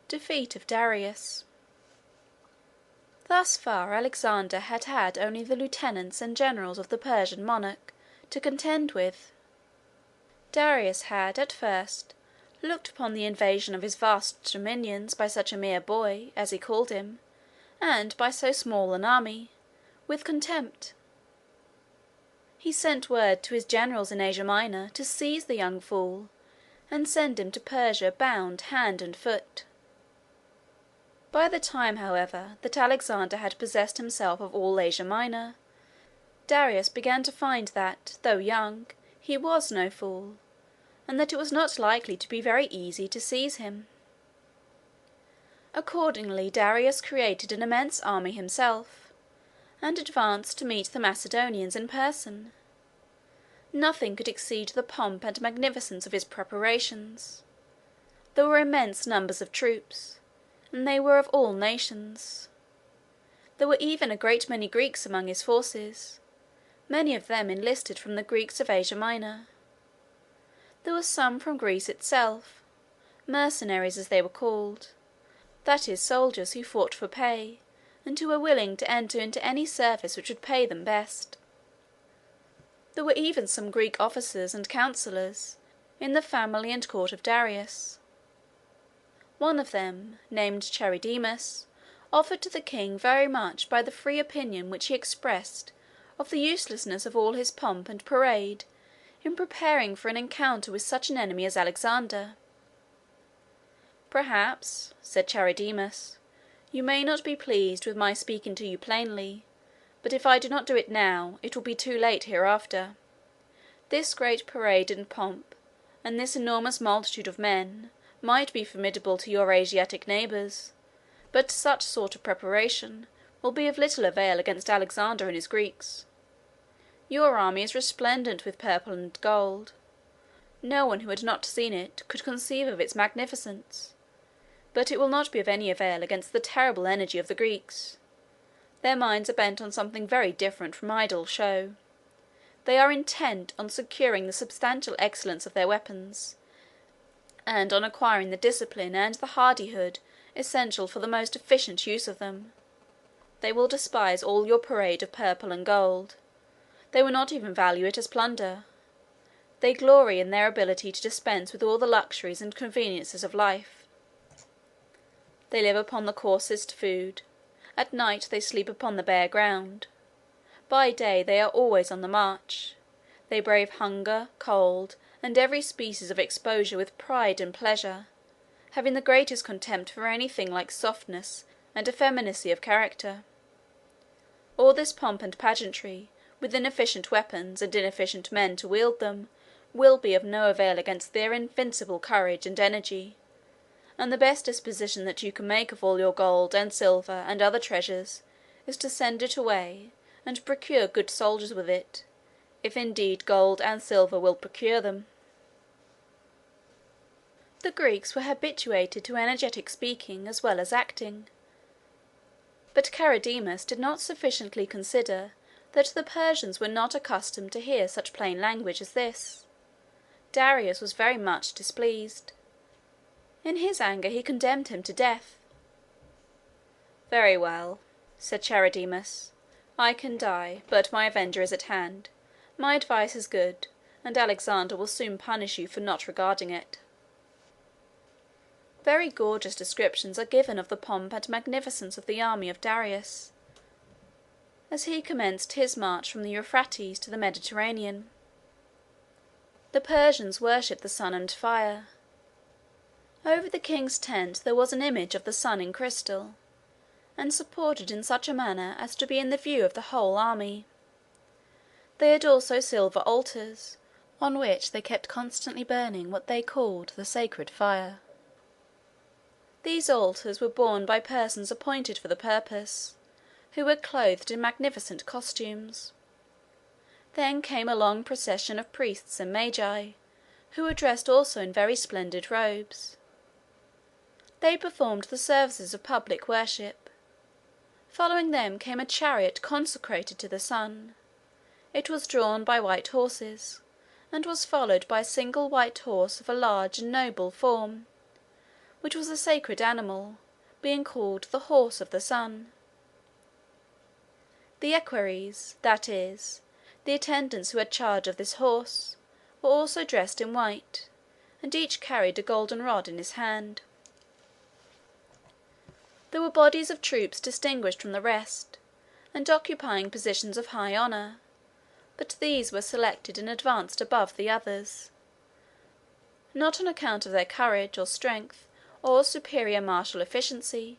Defeat of Darius. Thus far Alexander had had only the lieutenants and generals of the Persian monarch to contend with. Darius had, at first, looked upon the invasion of his vast dominions by such a mere boy, as he called him, and by so small an army, with contempt. He sent word to his generals in Asia Minor to seize the young fool, and send him to Persia bound hand and foot. By the time, however, that Alexander had possessed himself of all Asia Minor, Darius began to find that, though young, he was no fool, and that it was not likely to be very easy to seize him. Accordingly Darius created an immense army himself, and advanced to meet the Macedonians in person. Nothing could exceed the pomp and magnificence of his preparations. There were immense numbers of troops, and they were of all nations. There were even a great many Greeks among his forces, many of them enlisted from the Greeks of Asia Minor. There were some from Greece itself, mercenaries as they were called, that is, soldiers who fought for pay, and who were willing to enter into any service which would pay them best. There were even some Greek officers and councillors in the family and court of Darius. One of them, named Charidemus, offered to the king very much by the free opinion which he expressed of the uselessness of all his pomp and parade in preparing for an encounter with such an enemy as Alexander. "Perhaps," said Charidemus, "you may not be pleased with my speaking to you plainly, but if I do not do it now, it will be too late hereafter. This great parade and pomp, and this enormous multitude of men, might be formidable to your Asiatic neighbours, but such sort of preparation will be of little avail against Alexander and his Greeks. Your army is resplendent with purple and gold. No one who had not seen it could conceive of its magnificence, but it will not be of any avail against the terrible energy of the Greeks. Their minds are bent on something very different from idle show. They are intent on securing the substantial excellence of their weapons, and on acquiring the discipline and the hardihood essential for the most efficient use of them. They will despise all your parade of purple and gold. They will not even value it as plunder. They glory in their ability to dispense with all the luxuries and conveniences of life. They live upon the coarsest food. At night they sleep upon the bare ground. By day they are always on the march. They brave hunger, cold, and every species of exposure with pride and pleasure, having the greatest contempt for anything like softness and effeminacy of character. All this pomp and pageantry, with inefficient weapons and inefficient men to wield them, will be of no avail against their invincible courage and energy, and the best disposition that you can make of all your gold and silver and other treasures is to send it away, and procure good soldiers with it, if indeed gold and silver will procure them." The Greeks were habituated to energetic speaking as well as acting, but Charidemus did not sufficiently consider that the Persians were not accustomed to hear such plain language as this. Darius was very much displeased. In his anger he condemned him to death. "Very well," said Charidemus, "I can die, but my avenger is at hand. My advice is good, and Alexander will soon punish you for not regarding it." Very gorgeous descriptions are given of the pomp and magnificence of the army of Darius, as he commenced his march from the Euphrates to the Mediterranean. The Persians worshipped the sun and fire. Over the king's tent there was an image of the sun in crystal, and supported in such a manner as to be in the view of the whole army. They had also silver altars, on which they kept constantly burning what they called the sacred fire. These altars were borne by persons appointed for the purpose, who were clothed in magnificent costumes. Then came a long procession of priests and magi, who were dressed also in very splendid robes. They performed the services of public worship. Following them came a chariot consecrated to the sun. It was drawn by white horses, and was followed by a single white horse of a large and noble form, which was a sacred animal, being called the horse of the sun. The equerries, that is, the attendants who had charge of this horse, were also dressed in white, and each carried a golden rod in his hand. There were bodies of troops distinguished from the rest, and occupying positions of high honour, but these were selected and advanced above the others, not on account of their courage, or strength, or superior martial efficiency,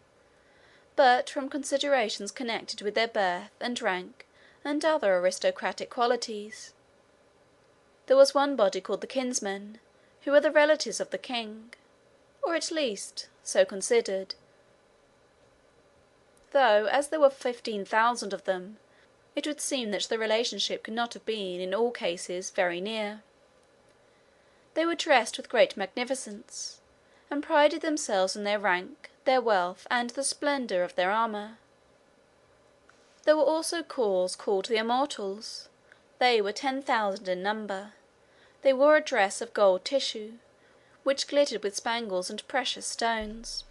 but from considerations connected with their birth and rank and other aristocratic qualities. There was one body called the kinsmen, who were the relatives of the king, or at least so considered, though as there were 15,000 of them, it would seem that the relationship could not have been in all cases very near. They were dressed with great magnificence, and prided themselves on their rank, their wealth, and the splendour of their armour. There were also Cours called the Immortals. They were 10,000 in number. They wore a dress of gold tissue, which glittered with spangles and precious stones.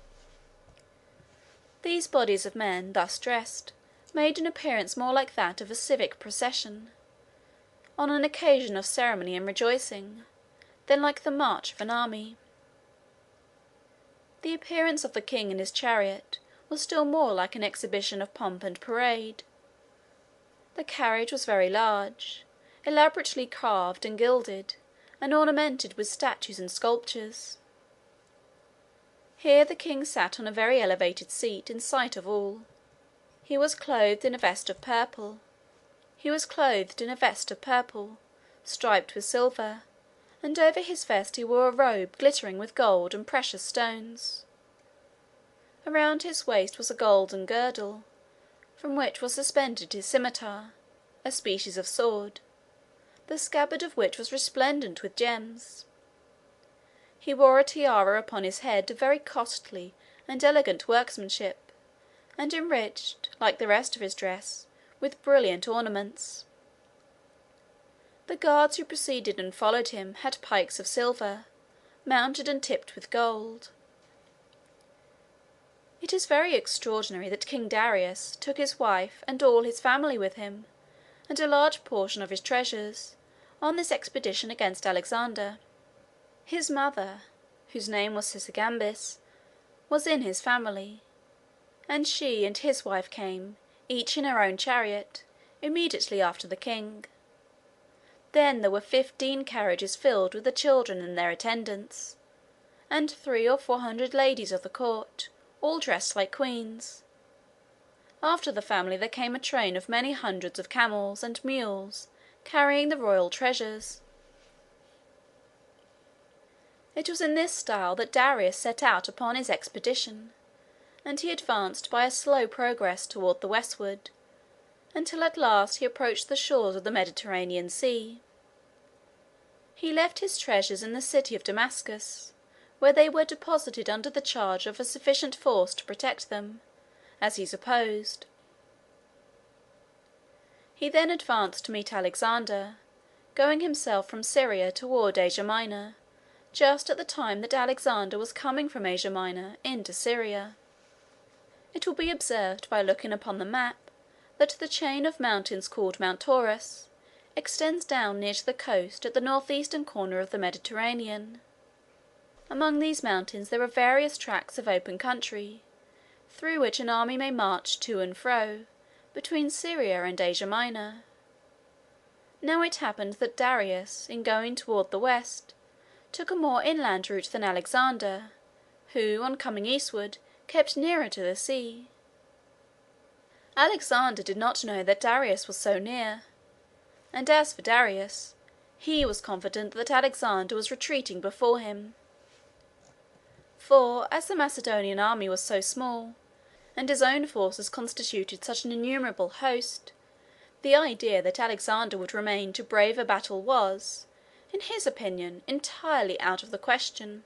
These bodies of men, thus dressed, made an appearance more like that of a civic procession, on an occasion of ceremony and rejoicing, than like the march of an army. The appearance of the king in his chariot was still more like an exhibition of pomp and parade. The carriage was very large, elaborately carved and gilded, and ornamented with statues and sculptures. Here the king sat on a very elevated seat in sight of all. He was clothed in a vest of purple, striped with silver, and over his vest he wore a robe glittering with gold and precious stones. Around his waist was a golden girdle, from which was suspended his scimitar, a species of sword, the scabbard of which was resplendent with gems. He wore a tiara upon his head of very costly and elegant workmanship, and enriched, like the rest of his dress, with brilliant ornaments. The guards who preceded and followed him had pikes of silver, mounted and tipped with gold. It is very extraordinary that King Darius took his wife and all his family with him, and a large portion of his treasures, on this expedition against Alexander. His mother, whose name was Sisygambis, was in his family, and she and his wife came, each in her own chariot, immediately after the king. Then there were 15 carriages filled with the children and their attendants, and 300 or 400 ladies of the court, all dressed like queens. After the family there came a train of many hundreds of camels and mules, carrying the royal treasures. It was in this style that Darius set out upon his expedition, and he advanced by a slow progress toward the westward, until at last he approached the shores of the Mediterranean Sea. He left his treasures in the city of Damascus, where they were deposited under the charge of a sufficient force to protect them, as he supposed. He then advanced to meet Alexander, going himself from Syria toward Asia Minor, just at the time that Alexander was coming from Asia Minor into Syria. It will be observed by looking upon the map that the chain of mountains called Mount Taurus extends down near to the coast at the northeastern corner of the Mediterranean. Among these mountains there are various tracts of open country, through which an army may march to and fro, between Syria and Asia Minor. Now it happened that Darius, in going toward the west, took a more inland route than Alexander, who, on coming eastward, kept nearer to the sea. Alexander did not know that Darius was so near, and as for Darius, he was confident that Alexander was retreating before him. For, as the Macedonian army was so small, and his own forces constituted such an innumerable host, the idea that Alexander would remain to brave a battle was, in his opinion, entirely out of the question.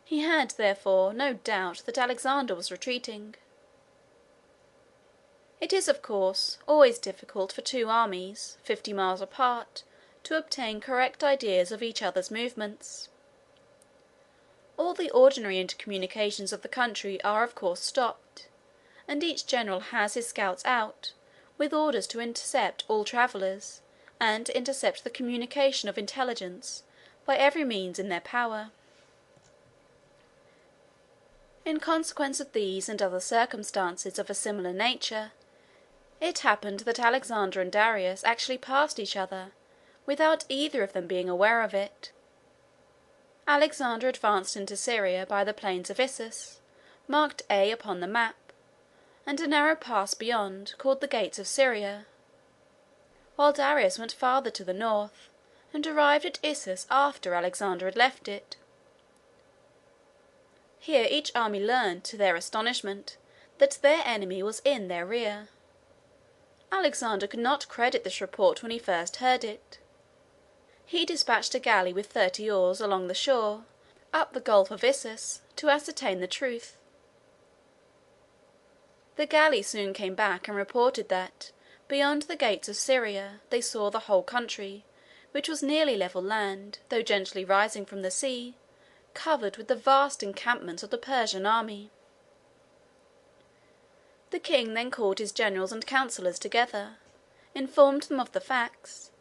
He had, therefore, no doubt that Alexander was retreating. It is, of course, always difficult for two armies, 50 miles apart, to obtain correct ideas of each other's movements. All the ordinary intercommunications of the country are of course stopped, and each general has his scouts out, with orders to intercept all travellers, and to intercept the communication of intelligence by every means in their power. In consequence of these and other circumstances of a similar nature, it happened that Alexander and Darius actually passed each other, without either of them being aware of it. Alexander advanced into Syria by the plains of Issus, marked A upon the map, and a narrow pass beyond, called the Gates of Syria, while Darius went farther to the north, and arrived at Issus after Alexander had left it. Here each army learned, to their astonishment, that their enemy was in their rear. Alexander could not credit this report when he first heard it. He dispatched a galley with 30 oars along the shore, up the Gulf of Issus, to ascertain the truth. The galley soon came back and reported that, beyond the gates of Syria, they saw the whole country, which was nearly level land, though gently rising from the sea, covered with the vast encampments of the Persian army. The king then called his generals and councillors together, informed them of the facts,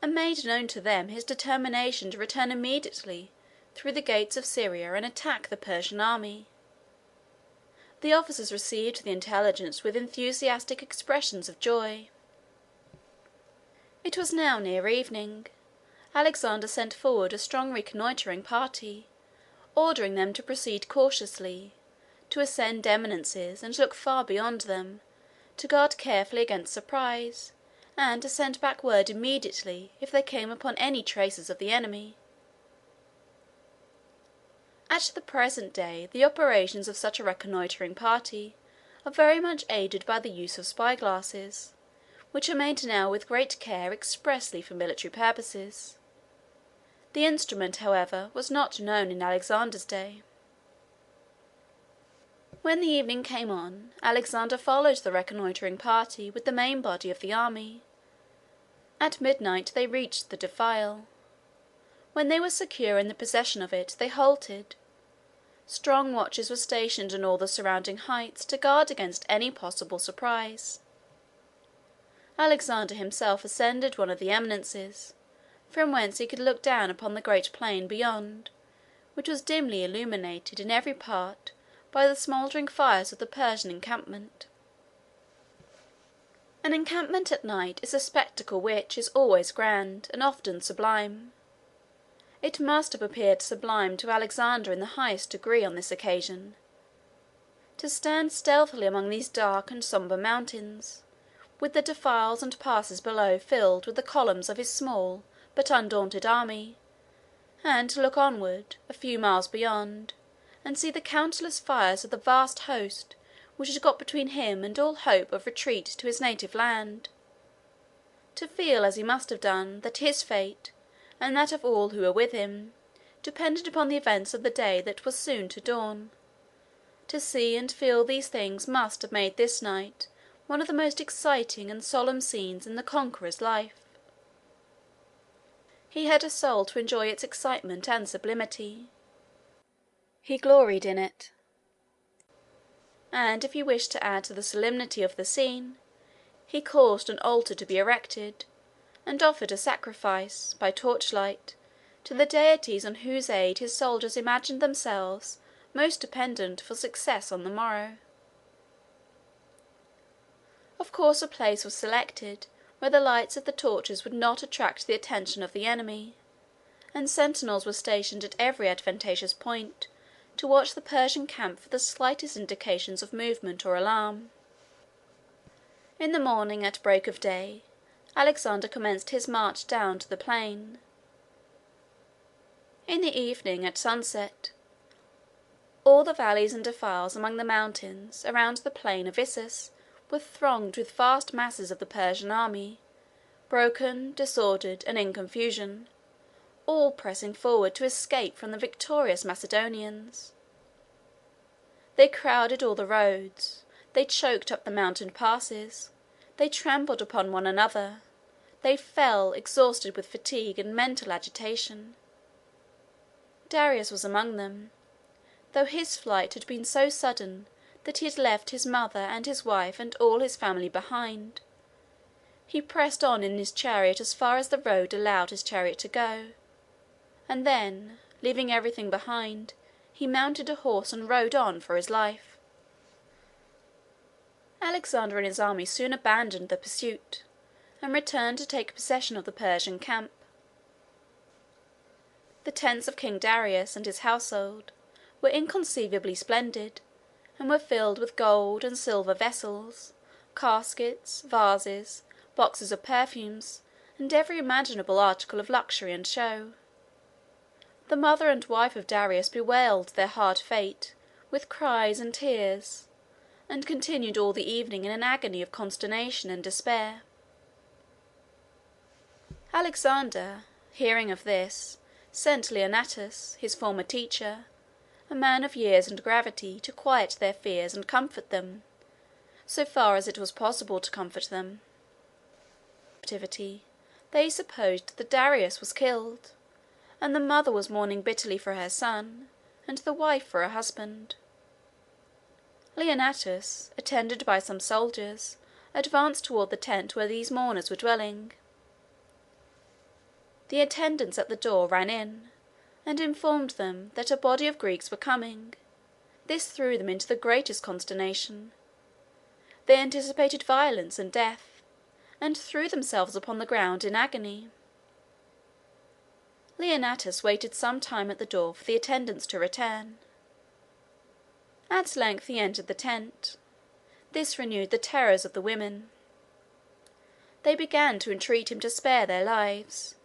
and made known to them his determination to return immediately through the gates of Syria and attack the Persian army. The officers received the intelligence with enthusiastic expressions of joy. It was now near evening. Alexander sent forward a strong reconnoitring party, ordering them to proceed cautiously, to ascend eminences and look far beyond them, to guard carefully against surprise, and to send back word immediately if they came upon any traces of the enemy. At the present day the operations of such a reconnoitring party are very much aided by the use of spy-glasses, which are made now with great care expressly for military purposes. The instrument, however, was not known in Alexander's day. When the evening came on, Alexander followed the reconnoitring party with the main body of the army. At midnight they reached the defile. When they were secure in the possession of it, they halted. Strong watches were stationed on all the surrounding heights to guard against any possible surprise. Alexander himself ascended one of the eminences, from whence he could look down upon the great plain beyond, which was dimly illuminated in every part by the smouldering fires of the Persian encampment. An encampment at night is a spectacle which is always grand, and often sublime. It must have appeared sublime to Alexander in the highest degree on this occasion. To stand stealthily among these dark and sombre mountains, with the defiles and passes below filled with the columns of his small but undaunted army, and to look onward, a few miles beyond, and see the countless fires of the vast host which had got between him and all hope of retreat to his native land; to feel, as he must have done, that his fate, and that of all who were with him, depended upon the events of the day that was soon to dawn; to see and feel these things must have made this night one of the most exciting and solemn scenes in the conqueror's life. He had a soul to enjoy its excitement and sublimity. He gloried in it. And if he wished to add to the solemnity of the scene, he caused an altar to be erected, and offered a sacrifice, by torchlight, to the deities on whose aid his soldiers imagined themselves most dependent for success on the morrow. Of course a place was selected where the lights of the torches would not attract the attention of the enemy, and sentinels were stationed at every advantageous point to watch the Persian camp for the slightest indications of movement or alarm. In the morning, at break of day, Alexander commenced his march down to the plain. In the evening, at sunset, all the valleys and defiles among the mountains around the plain of Issus were thronged with vast masses of the Persian army, broken, disordered, and in confusion, all pressing forward to escape from the victorious Macedonians. They crowded all the roads, they choked up the mountain passes, they trampled upon one another, they fell, exhausted with fatigue and mental agitation. Darius was among them, though his flight had been so sudden that he had left his mother and his wife and all his family behind. He pressed on in his chariot as far as the road allowed his chariot to go, and then, leaving everything behind, he mounted a horse and rode on for his life. Alexander and his army soon abandoned the pursuit, and returned to take possession of the Persian camp. The tents of King Darius and his household were inconceivably splendid, and were filled with gold and silver vessels, caskets, vases, boxes of perfumes, and every imaginable article of luxury and show. The mother and wife of Darius bewailed their hard fate with cries and tears, and continued all the evening in an agony of consternation and despair. Alexander, hearing of this, sent Leonatus, his former teacher, a man of years and gravity, to quiet their fears and comfort them, so far as it was possible to comfort them. They supposed that Darius was killed, and the mother was mourning bitterly for her son, and the wife for her husband. Leonatus, attended by some soldiers, advanced toward the tent where these mourners were dwelling. The attendants at the door ran in, and informed them that a body of Greeks were coming. This threw them into the greatest consternation. They anticipated violence and death, and threw themselves upon the ground in agony. Leonatus waited some time at the door for the attendants to return. At length he entered the tent. This renewed the terrors of the women. They began to entreat him to spare their lives,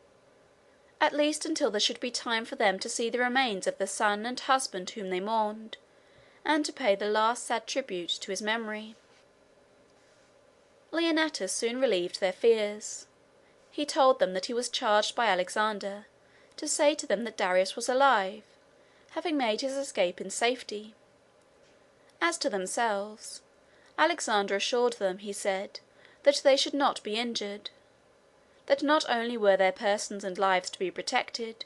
at least until there should be time for them to see the remains of the son and husband whom they mourned, and to pay the last sad tribute to his memory. Leonatus soon relieved their fears. He told them that he was charged by Alexander to say to them that Darius was alive, having made his escape in safety. As to themselves, Alexander assured them, he said, that they should not be injured, that not only were their persons and lives to be protected,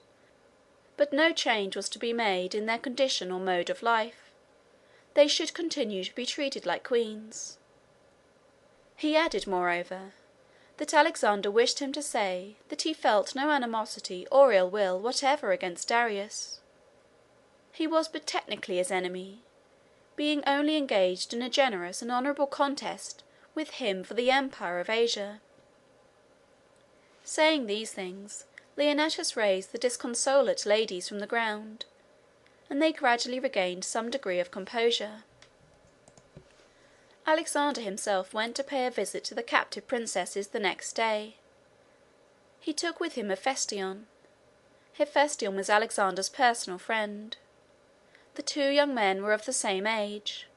but no change was to be made in their condition or mode of life. They should continue to be treated like queens. He added, moreover, that Alexander wished him to say that he felt no animosity or ill will whatever against Darius. He was but technically his enemy, being only engaged in a generous and honourable contest with him for the empire of Asia. Saying these things, Leonatus raised the disconsolate ladies from the ground, and they gradually regained some degree of composure. Alexander himself went to pay a visit to the captive princesses the next day. He took with him Hephaestion. Hephaestion was Alexander's personal friend. The two young men were of the same age,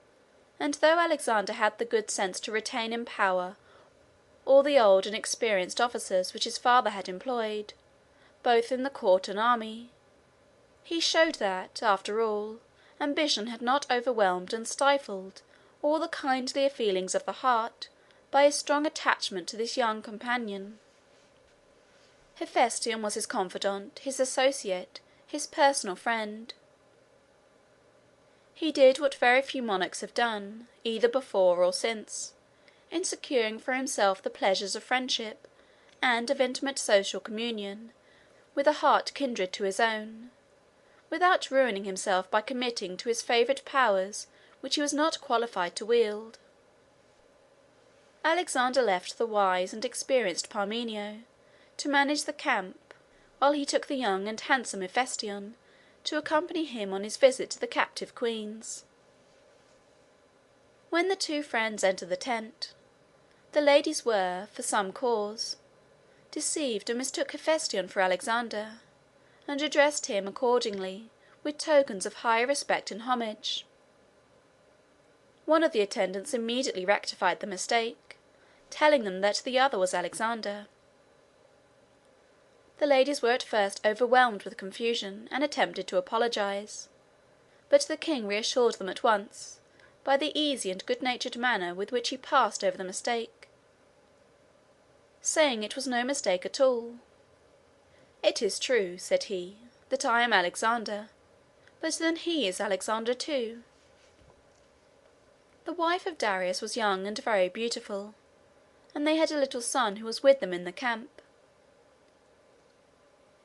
and though Alexander had the good sense to retain in power all the old and experienced officers which his father had employed, both in the court and army, he showed that, after all, ambition had not overwhelmed and stifled all the kindlier feelings of the heart by his strong attachment to this young companion. Hephaestion was his confidant, his associate, his personal friend. He did what very few monarchs have done, either before or since, in securing for himself the pleasures of friendship and of intimate social communion with a heart kindred to his own, without ruining himself by committing to his favourite powers which he was not qualified to wield. Alexander left the wise and experienced Parmenio to manage the camp, while he took the young and handsome Hephaestion to accompany him on his visit to the captive queens. When the two friends entered the tent, the ladies were, for some cause, deceived and mistook Hephaestion for Alexander, and addressed him accordingly with tokens of high respect and homage. One of the attendants immediately rectified the mistake, telling them that the other was Alexander. The ladies were at first overwhelmed with confusion, and attempted to apologize, but the king reassured them at once by the easy and good-natured manner with which he passed over the mistake, saying it was no mistake at all. "It is true," said he, "that I am Alexander, But then he is Alexander too." The wife of Darius was young and very beautiful, and they had a little son who was with them in the camp.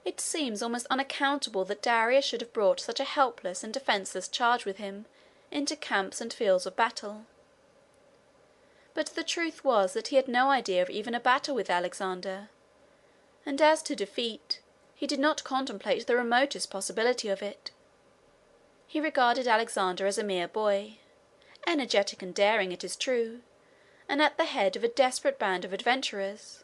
It seems almost unaccountable that Darius should have brought such a helpless and defenceless charge with him into camps and fields of battle. But the truth was that he had no idea of even a battle with Alexander, and as to defeat, he did not contemplate the remotest possibility of it. He regarded Alexander as a mere boy, energetic and daring, it is true, and at the head of a desperate band of adventurers,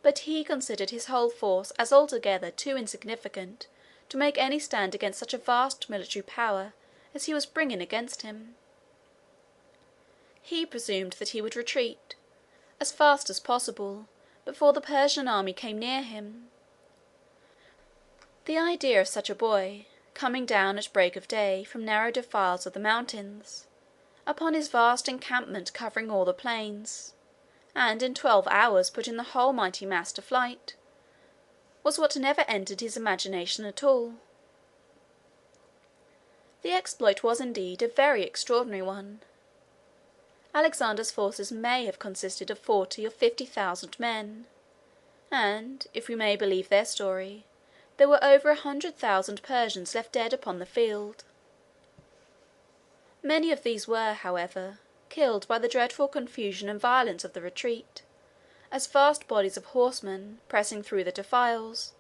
but he considered his whole force as altogether too insignificant to make any stand against such a vast military power as he was bringing against him. He presumed that he would retreat, as fast as possible, before the Persian army came near him. The idea of such a boy, coming down at break of day from narrow defiles of the mountains, upon his vast encampment covering all the plains, and in 12 hours putting the whole mighty mass to flight, was what never entered his imagination at all. The exploit was indeed a very extraordinary one. Alexander's forces may have consisted of 40,000 or 50,000 men, and, if we may believe their story, there were over 100,000 Persians left dead upon the field. Many of these were, however, killed by the dreadful confusion and violence of the retreat, as vast bodies of horsemen, pressing through the defiles,